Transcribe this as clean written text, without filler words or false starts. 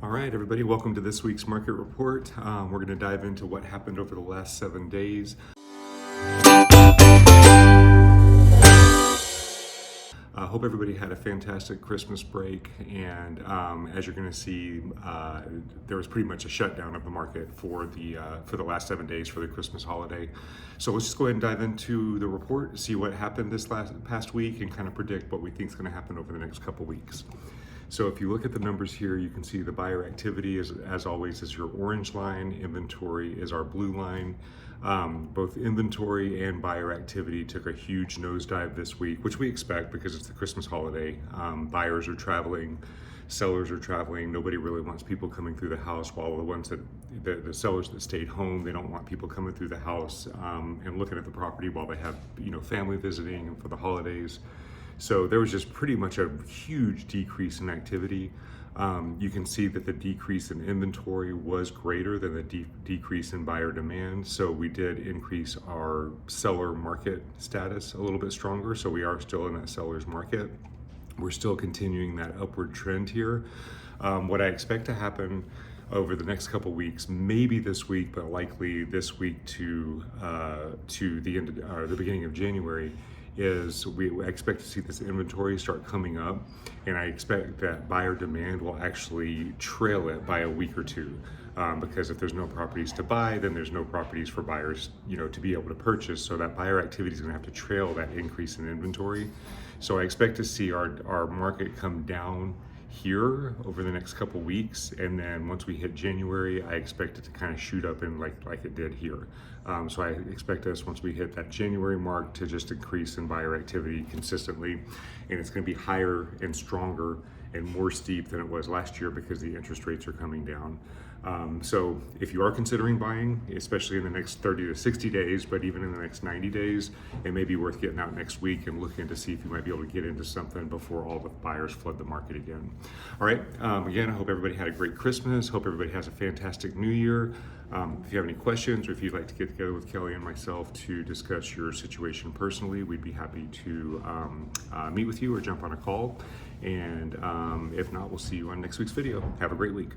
All right, everybody, welcome to this week's market report. We're going to dive into what happened over the last 7 days. I hope everybody had a fantastic Christmas break, and as you're going to see, there was pretty much a shutdown of the market for the last 7 days for the Christmas holiday. So let's just go ahead and dive into the report, see what happened this past week, and kind of predict what we think is going to happen over the next couple weeks. So if you look at the numbers here, you can see the buyer activity, as always, is your orange line. Inventory is our blue line. Both inventory and buyer activity took a huge nosedive this week, which we expect because it's the Christmas holiday. Buyers are traveling, sellers are traveling. Nobody really wants people coming through the house, while the sellers that stayed home, they don't want people coming through the house and looking at the property while they have family visiting and for the holidays. So there was just pretty much a huge decrease in activity. You can see that the decrease in inventory was greater than the decrease in buyer demand. So we did increase our seller market status a little bit stronger. So we are still in that seller's market. We're still continuing that upward trend here. What I expect to happen over the next couple weeks, maybe this week, but likely this week to the end of, the beginning of January, is we expect to see this inventory start coming up, and I expect that buyer demand will actually trail it by a week or two, because if there's no properties to buy, then there's no properties for buyers to be able to purchase. So that buyer activity is going to have to trail that increase in inventory. So I expect to see our market come down here over the next couple weeks, and then once we hit January, I expect it to kind of shoot up in like it did here. So I expect us, once we hit that January mark, to just increase in buyer activity consistently, and it's going to be higher and stronger and more steep than it was last year because the interest rates are coming down. So if you are considering buying, especially in the next 30 to 60 days, but even in the next 90 days, it may be worth getting out next week and looking to see if you might be able to get into something before all the buyers flood the market again. All right, again, I hope everybody had a great Christmas. Hope everybody has a fantastic New Year. If you have any questions, or if you'd like to get together with Kelly and myself to discuss your situation personally, we'd be happy to meet with you or jump on a call. And if not, we'll see you on next week's video. Have a great week.